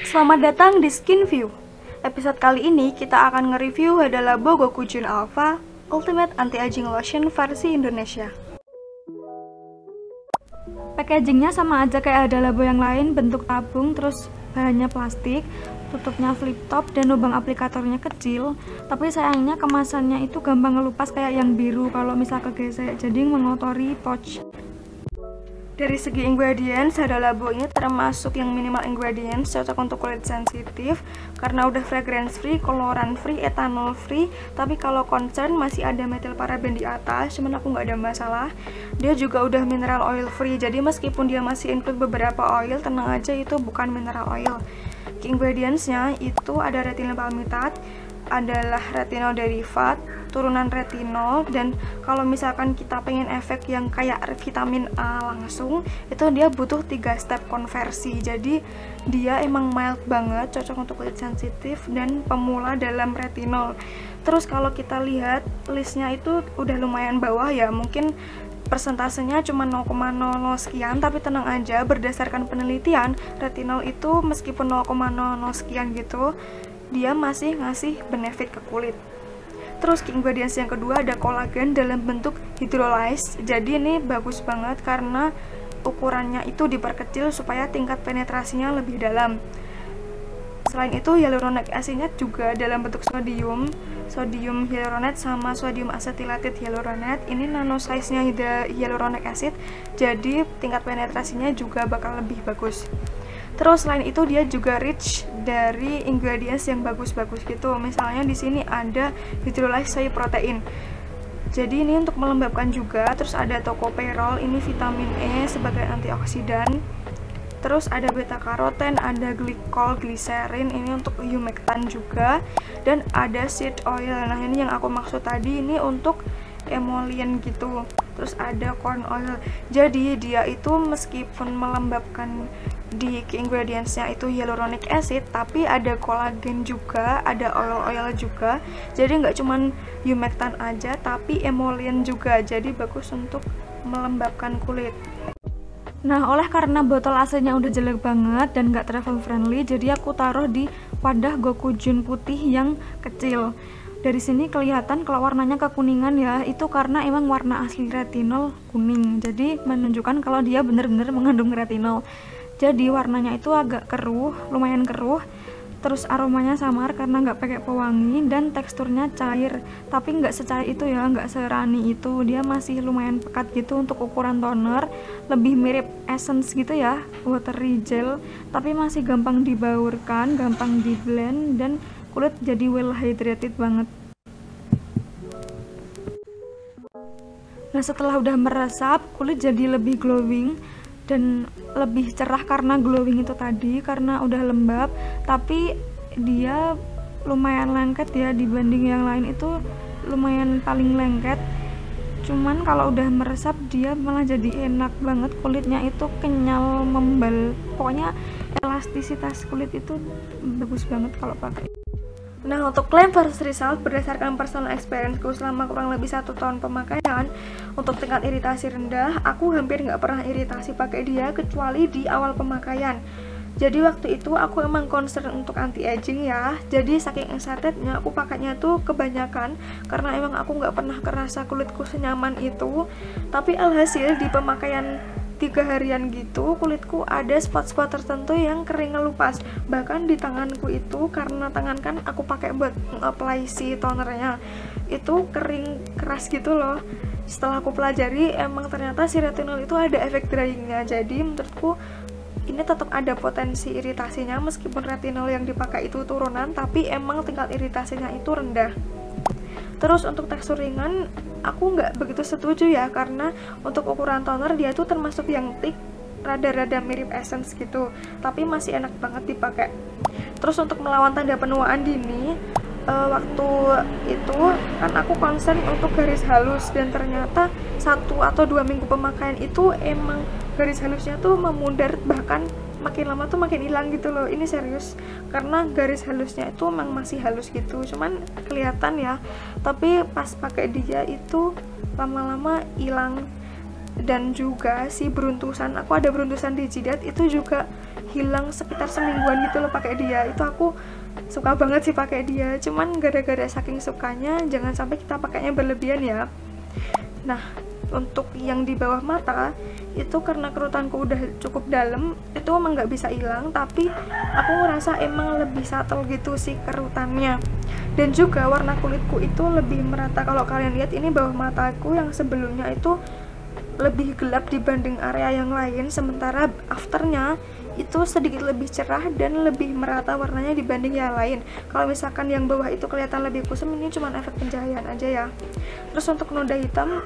Selamat datang di Skin View. Episode kali ini kita akan nge-review Hada Labo Gokujin Alpha Ultimate Anti-Aging Lotion versi Indonesia. Packagingnya sama aja kayak Hada Labo yang lain, bentuk tabung, terus bahannya plastik, tutupnya flip top, dan lubang aplikatornya kecil. Tapi sayangnya kemasannya itu gampang ngelupas kayak yang biru kalau misal kegesek, jadi mengotori pouch. Dari segi ingredients, Hada Labo ini termasuk yang minimal ingredients, cocok untuk kulit sensitif karena udah fragrance free, coloran free, ethanol free. Tapi kalau concern masih ada methyl paraben di atas, cuman aku nggak ada masalah. Dia juga udah mineral oil free, jadi meskipun dia masih include beberapa oil, tenang aja itu bukan mineral oil. Ingredientsnya itu ada retinol palmitat, adalah retinol derivat, turunan retinol, dan kalau misalkan kita pengen efek yang kayak vitamin A langsung, itu dia butuh 3 step konversi. Jadi dia emang mild banget, cocok untuk kulit sensitif dan pemula dalam retinol. Terus kalau kita lihat listnya itu udah lumayan bawah ya, mungkin persentasenya cuma 0,00 sekian, tapi tenang aja, berdasarkan penelitian retinol itu meskipun 0,00 sekian gitu, dia masih ngasih benefit ke kulit. Terus ingredients yang kedua ada kolagen dalam bentuk hydrolyze. Jadi ini bagus banget karena ukurannya itu diperkecil supaya tingkat penetrasinya lebih dalam. Selain itu hyaluronic acidnya juga dalam bentuk sodium hyaluronate sama sodium acetylated hyaluronate. Ini nano size-nya hyaluronic acid, jadi tingkat penetrasinya juga bakal lebih bagus. Terus selain itu dia juga rich dari ingredients yang bagus-bagus gitu. Misalnya di sini ada hydrolyzed soy protein. Jadi ini untuk melembabkan juga. Terus ada tocopherol, ini vitamin E sebagai antioksidan. Terus ada beta karoten, ada glikol, gliserin, ini untuk humectant juga. Dan ada seed oil. Nah, ini yang aku maksud tadi, ini untuk emollient gitu. Terus ada corn oil. Jadi dia itu meskipun melembabkan di ingredientsnya itu hyaluronic acid, tapi ada kolagen juga, ada oil juga. Jadi nggak cuman humectant aja, tapi emollient juga. Jadi bagus untuk melembabkan kulit. Nah, oleh karena botol aslinya udah jelek banget dan nggak travel friendly, jadi aku taruh di wadah Gokujin putih yang kecil. Dari sini kelihatan kalau warnanya kekuningan ya, itu karena emang warna asli retinol kuning. Jadi menunjukkan kalau dia bener-bener mengandung retinol. Jadi warnanya itu agak keruh, lumayan keruh. Terus aromanya samar karena nggak pakai pewangi, dan teksturnya cair. Tapi nggak secair itu ya, nggak serani itu. Dia masih lumayan pekat gitu untuk ukuran toner. Lebih mirip essence gitu ya, watery gel. Tapi masih gampang dibaurkan, gampang di blend, dan kulit jadi well hydrated banget. Nah, setelah udah meresap, kulit jadi lebih glowing dan lebih cerah karena glowing itu tadi, karena udah lembab. Tapi dia lumayan lengket ya, dibanding yang lain itu lumayan paling lengket. Cuman kalau udah meresap dia malah jadi enak banget, kulitnya itu kenyal, membal. Pokoknya elastisitas kulit itu bagus banget kalau pakai. Nah, untuk klaim versus result berdasarkan personal experience-ku selama kurang lebih 1 tahun pemakaian, untuk tingkat iritasi rendah, aku hampir nggak pernah iritasi pakai dia kecuali di awal pemakaian. Jadi waktu itu aku emang concern untuk anti-aging ya, jadi saking excitednya aku pakainya tuh kebanyakan karena emang aku nggak pernah kerasa kulitku senyaman itu. Tapi alhasil di pemakaian 3 harian gitu, kulitku ada spot-spot tertentu yang kering ngelupas. Bahkan di tanganku itu, karena tangan kan aku pakai buat apply si tonernya, itu kering keras gitu loh. Setelah aku pelajari, emang ternyata si retinol itu ada efek dryingnya. Jadi menurutku ini tetap ada potensi iritasinya meskipun retinol yang dipakai itu turunan, tapi emang tingkat iritasinya itu rendah. Terus untuk tekstur ringan, aku nggak begitu setuju ya, karena untuk ukuran toner dia tuh termasuk yang thick, rada-rada mirip essence gitu, tapi masih enak banget dipakai. Terus untuk melawan tanda penuaan dini, waktu itu kan aku concern untuk garis halus, dan ternyata 1 atau 2 minggu pemakaian itu emang garis halusnya tuh memudar, bahkan makin lama tuh makin hilang gitu loh. Ini serius, karena garis halusnya itu emang masih halus gitu, cuman kelihatan ya. Tapi pas pakai dia itu lama-lama hilang. Dan juga si beruntusan, aku ada beruntusan di jidat itu juga hilang sekitar semingguan gitu loh pakai dia. Itu aku suka banget sih pakai dia, cuman gara-gara saking sukanya jangan sampai kita pakainya berlebihan ya. Nah, untuk yang di bawah mata itu karena kerutanku udah cukup dalam, itu emang nggak bisa hilang, tapi aku ngerasa emang lebih subtle gitu sih kerutannya. Dan juga warna kulitku itu lebih merata. Kalau kalian lihat ini bawah mataku yang sebelumnya itu lebih gelap dibanding area yang lain, sementara afternya itu sedikit lebih cerah dan lebih merata warnanya dibanding yang lain. Kalau misalkan yang bawah itu kelihatan lebih kusam, ini cuma efek pencahayaan aja ya. Terus untuk noda hitam,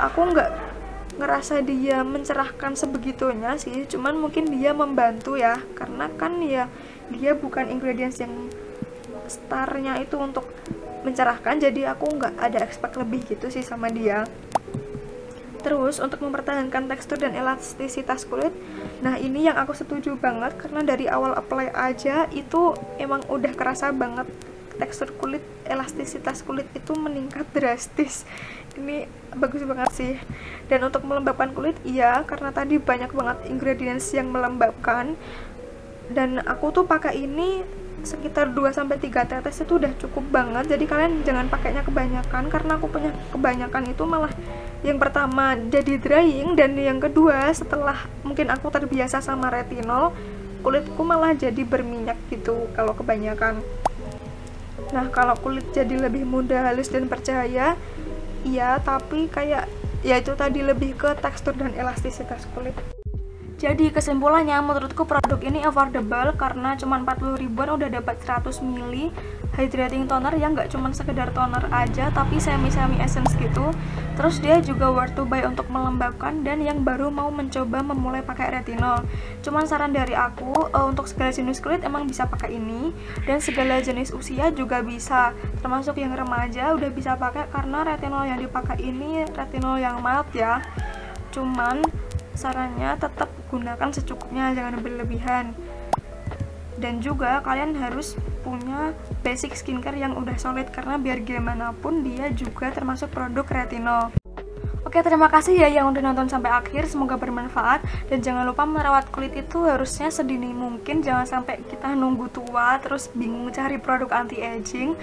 aku nggak ngerasa dia mencerahkan sebegitunya sih, cuman mungkin dia membantu ya, karena kan ya dia bukan ingredients yang starnya itu untuk mencerahkan, jadi aku nggak ada expect lebih gitu sih sama dia. Terus untuk mempertahankan tekstur dan elastisitas kulit, nah ini yang aku setuju banget, karena dari awal apply aja itu emang udah kerasa banget tekstur kulit, elastisitas kulit itu meningkat drastis. Ini bagus banget sih. Dan untuk melembabkan kulit, iya, karena tadi banyak banget ingredients yang melembabkan, dan aku tuh pakai ini sekitar 2-3 tetes itu udah cukup banget. Jadi kalian jangan pakainya kebanyakan, karena aku punya kebanyakan itu malah yang pertama jadi drying, dan yang kedua setelah mungkin aku terbiasa sama retinol, kulitku malah jadi berminyak gitu kalau kebanyakan. Nah, kalau kulit jadi lebih mudah halus dan bercahaya, iya, tapi kayak ya itu tadi lebih ke tekstur dan elastisitas kulit. Jadi kesimpulannya, menurutku produk ini affordable karena cuma 40 ribuan udah dapat 100 ml hydrating toner yang nggak cuma sekedar toner aja, tapi semi essence gitu. Terus dia juga worth to buy untuk melembabkan dan yang baru mau mencoba memulai pakai retinol. Cuman saran dari aku, untuk segala jenis kulit emang bisa pakai ini, dan segala jenis usia juga bisa, termasuk yang remaja udah bisa pakai, karena retinol yang dipakai ini retinol yang mild ya. Cuman sarannya tetap gunakan secukupnya, jangan berlebihan. Dan juga kalian harus punya basic skincare yang udah solid, karena biar gimana pun dia juga termasuk produk retinol. Oke, terima kasih ya yang udah nonton sampai akhir, semoga bermanfaat. Dan jangan lupa merawat kulit itu harusnya sedini mungkin, jangan sampai kita nunggu tua terus bingung cari produk anti aging.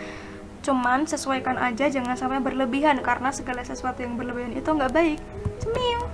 Cuman sesuaikan aja, jangan sampai berlebihan, karena segala sesuatu yang berlebihan itu nggak baik. Cemil.